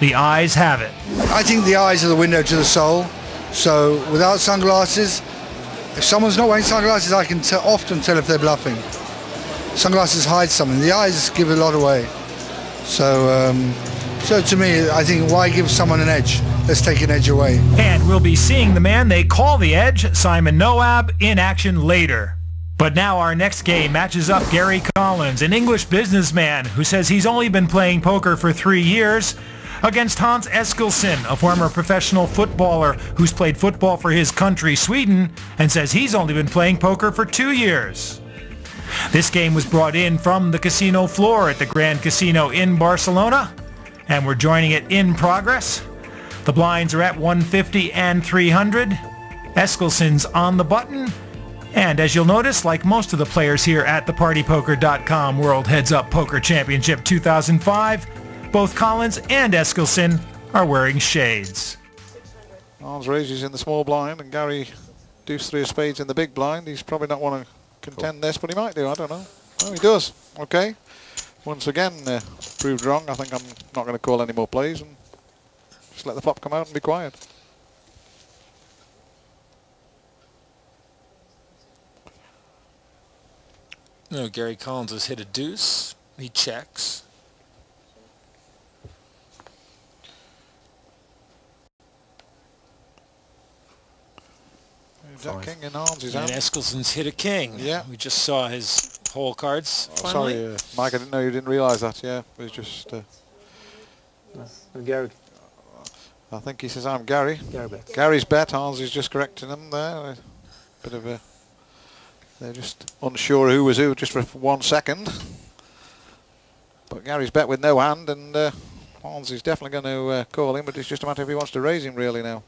The eyes have it. I think the eyes are the window to the soul. So without sunglasses, if someone's not wearing sunglasses, I can often tell if they're bluffing. Sunglasses hide something. The eyes give a lot away. So, so to me, I think why give someone an edge? Let's take an edge away. And we'll be seeing the man they call the Edge, Simon Noab, in action later. But now our next game matches up Gary Collins, an English businessman who says he's only been playing poker for 3 years, against Hans Eskilsson, a former professional footballer who's played football for his country, Sweden, and says he's only been playing poker for 2 years. This game was brought in from the casino floor at the Grand Casino in Barcelona, and we're joining it in progress. The blinds are at 150 and 300. Eskilsson's on the button. And as you'll notice, like most of the players here at the PartyPoker.com World Heads Up Poker Championship 2005, both Collins and Eskilsson are wearing shades. Hans raises in the small blind and Gary deuce 3 of spades in the big blind. He's probably not want to contend this, but he might do, I don't know. Oh, he does. Okay. Once again, proved wrong. I think I'm not going to call any more plays and just let the flop come out and be quiet. No, Gary Collins has hit a deuce. He checks. Jack King in Hans is And out. Eskilsson's hit a king. Yeah. We just saw his hole cards. Oh, sorry, Mike, I didn't know you didn't realise that. Yeah, it was just... Gary. I think he says, I'm Gary. Gary bet. Gary's bet. Hans is just correcting him there. A bit of a... They're just unsure who was who just for 1 second. But Gary's bet with no hand, and Hans is definitely going to call him, but it's just a matter if he wants to raise him really now.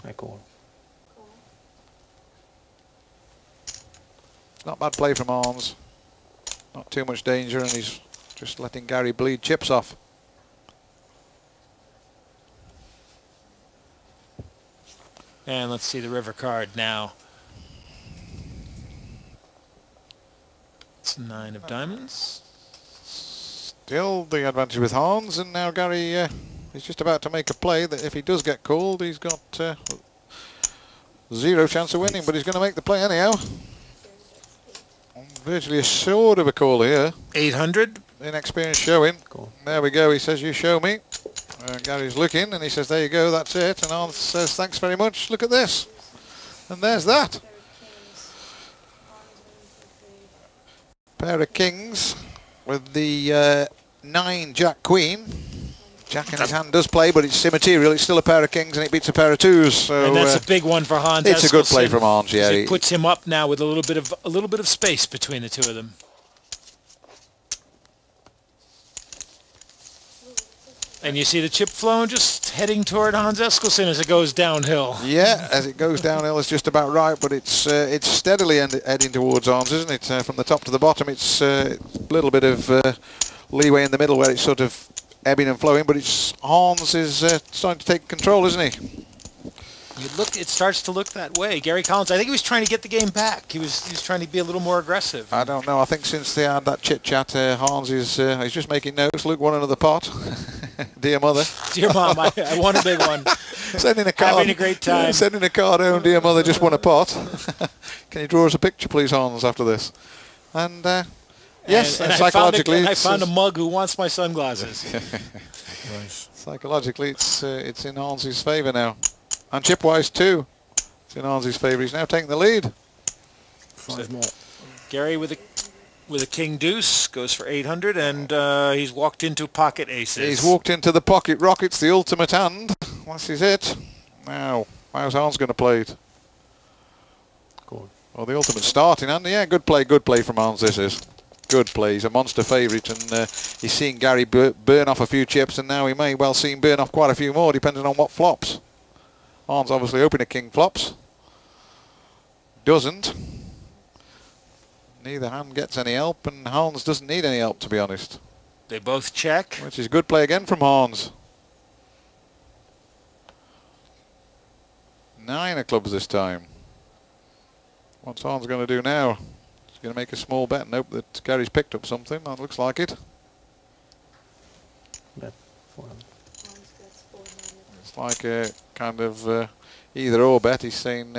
I call. Not bad play from Hans. Not too much danger, and he's just letting Gary bleed chips off. And let's see the river card now. It's 9 of diamonds. Still the advantage with Hans, and now Gary is just about to make a play that if he does get called, he's got 0 chance of winning, but he's going to make the play anyhow. Virtually assured of a call here. 800. Inexperience showing. Cool. There we go. He says, you show me. Gary's looking, and he says, there you go, that's it. And Hans says, thanks very much. Look at this. And there's that. Pair of kings with the 9 Jack Queen. Jack in his hand does play, but it's immaterial. It's still a pair of kings, and it beats a pair of 2s. So And that's a big one for Hans. it's a good play from Hans. Yeah, It puts him up now with a little bit of space between the two of them. And you see the chip flow just heading toward Hans Eskilsson as it goes downhill. Yeah, as it goes downhill, it's just about right, but it's steadily heading towards Hans, isn't it? From the top to the bottom, it's a little bit of leeway in the middle where it's sort of ebbing and flowing, but it's Hans is starting to take control, isn't he? It starts to look that way. Gary Collins, I think he was trying to get the game back. He was trying to be a little more aggressive. I don't know. I think since they had that chit-chat, Hans is he's just making notes. Luke won another pot. Dear mother. Dear Mom, I won a big one. Sending a card. Having a great time. Sending a card home. Dear mother, just won a pot. Can you draw us a picture, please, Hans, after this? And yes, and psychologically, I found a mug who wants my sunglasses. Nice. Psychologically, it's in Hans's favour now. And chip-wise too. It's in Hans's favour. He's now taking the lead. 5 more. Gary with a king deuce goes for 800, and he's walked into pocket aces. He's walked into the pocket rockets, the ultimate hand. This is it. Now, how's Hans going to play it? Cool. Well, the ultimate starting hand. Yeah, good play from Hans. This is good play. He's a monster favourite, and he's seen Gary burn off a few chips, and now he may well see him burn off quite a few more, depending on what flops. Hans obviously hoping a king flops. Doesn't. Neither hand gets any help, and Hans doesn't need any help, to be honest. They both check. Which is good play again from Hans. 9 of clubs this time. What's Hans going to do now? He's going to make a small bet and hope that Gary's picked up something. That looks like it. Bet 400. It's like a kind of either or bet. He's saying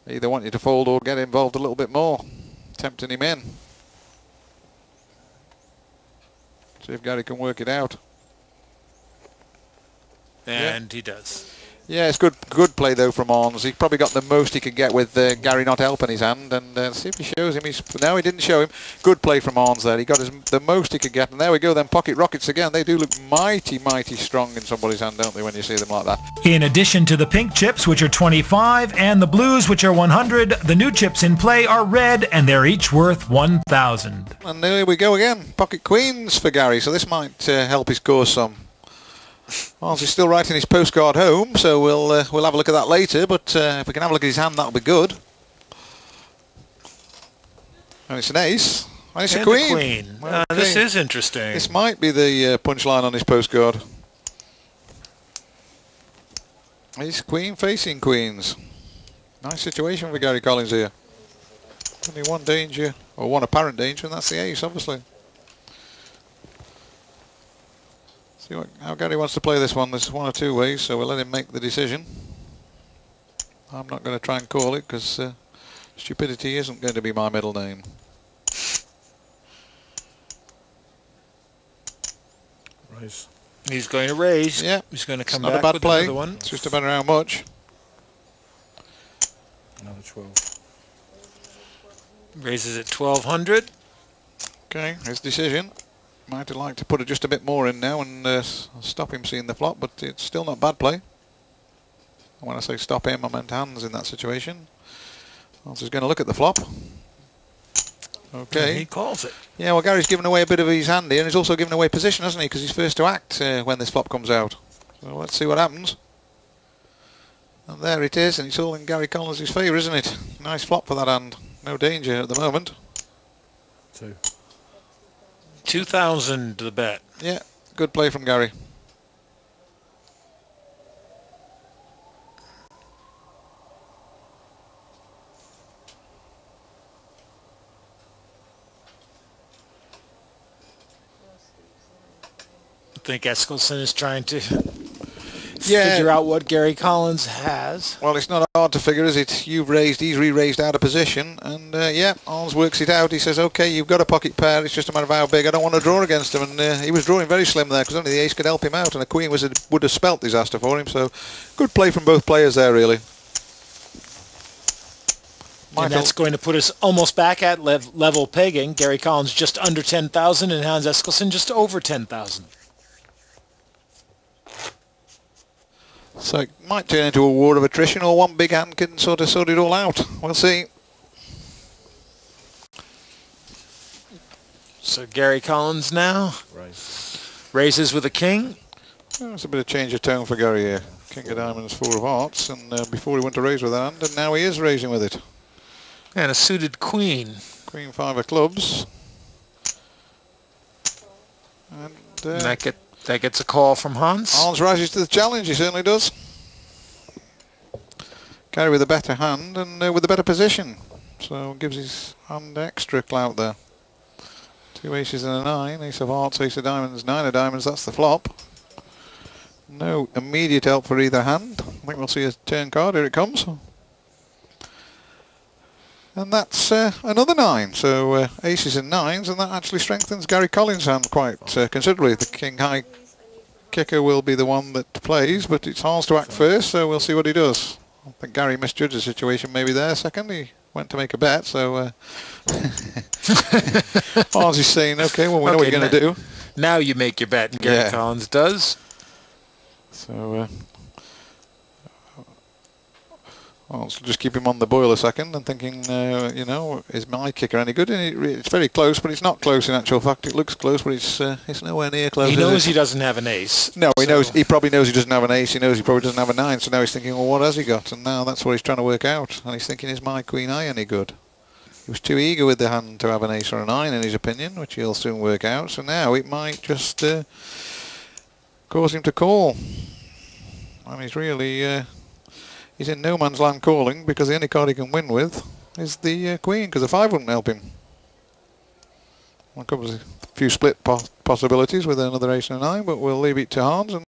either want you to fold or get involved a little bit more, tempting him in. See if Gary can work it out. And he does. Yeah, it's good play though from Arns. He probably got the most he could get with Gary not helping his hand, and see if he shows him. No, he didn't show him. Good play from Arns there. He got the most he could get, and there we go. Then pocket rockets again. They do look mighty, mighty strong in somebody's hand, don't they, when you see them like that? In addition to the pink chips, which are 25, and the blues, which are 100, the new chips in play are red, and they're each worth 1,000. And there we go again. Pocket queens for Gary, so this might help his cause some. Arns is still writing his postcard home, so we'll have a look at that later, but if we can have a look at his hand, that'll be good. And it's an ace. And it's a queen. Okay. This is interesting. This might be the punchline on his postcard. Ace queen facing queens. Nice situation for Gary Collins here. Only one danger, or one apparent danger, and that's the ace, obviously. See how Gary wants to play this one. There's one or two ways, so we'll let him make the decision. I'm not going to try and call it because stupidity isn't going to be my middle name. Raise. He's going to raise. Yeah, he's going to come not back a bad with play. another one. It's just about how much. Another 12. Raises at 1,200. Okay, his decision. Might have liked to put just a bit more in now and stop him seeing the flop, but it's still not bad play. And when I say stop him, I meant hands in that situation. Arns is going to look at the flop. Okay. And he calls it. Yeah, well, Gary's given away a bit of his hand here, and he's also given away position, hasn't he? Because he's first to act when this flop comes out. So let's see what happens. And there it is, and it's all in Gary Collins' favour, isn't it? Nice flop for that hand. No danger at the moment. 2. 2,000 the bet. Yeah, good play from Gary. I think Eskilsson is trying to figure out what Gary Collins has. Well, it's not hard to figure, is it? You've raised, he's re-raised out of position, and yeah, Arns works it out. He says, okay, you've got a pocket pair, it's just a matter of how big. I don't want to draw against him, and he was drawing very slim there because only the ace could help him out, and a queen would have spelt disaster for him, so good play from both players there, really. And that's going to put us almost back at level pegging. Gary Collins just under 10,000 and Hans Eskilsson just over 10,000. So it might turn into a war of attrition, or one big hand can sort it all out. We'll see. So Gary Collins now raises with a king. Oh, it's a bit of change of tone for Gary here. King of diamonds, 4 of hearts, and before he went to raise with that hand, and now he is raising with it. And a suited queen. Queen 5 of clubs. And that gets a call from Hans. Arns rises to the challenge, he certainly does. Gary with a better hand and with a better position. So gives his hand extra clout there. 2 aces and a 9, ace of hearts, ace of diamonds, 9 of diamonds, that's the flop. No immediate help for either hand. I think we'll see a turn card, here it comes. And that's another 9, so aces and 9s, and that actually strengthens Gary Collins' hand quite considerably. The king high kicker will be the one that plays, but it's Hans to act first, so we'll see what he does. I think Gary misjudged the situation maybe there second. He went to make a bet, so Hans is saying, okay, well, we know what you're going to do. Now you make your bet, and Gary Collins does. So I'll just keep him on the boil a second and thinking, you know, is my kicker any good? And it's very close, but it's not close in actual fact. It looks close, but it's nowhere near close. He knows he doesn't have an ace. No, he knows. He probably knows he doesn't have an ace. He knows he probably doesn't have a 9. So now he's thinking, well, what has he got? And now that's what he's trying to work out. And he's thinking, is my queen eye any good? He was too eager with the hand to have an ace or a 9 in his opinion, which he'll soon work out. So now it might just cause him to call. And he's really... he's in no man's land calling, because the only card he can win with is the queen, because the 5 wouldn't help him. Well, covers a few split possibilities with another ace and a 9, but we'll leave it to Hans. And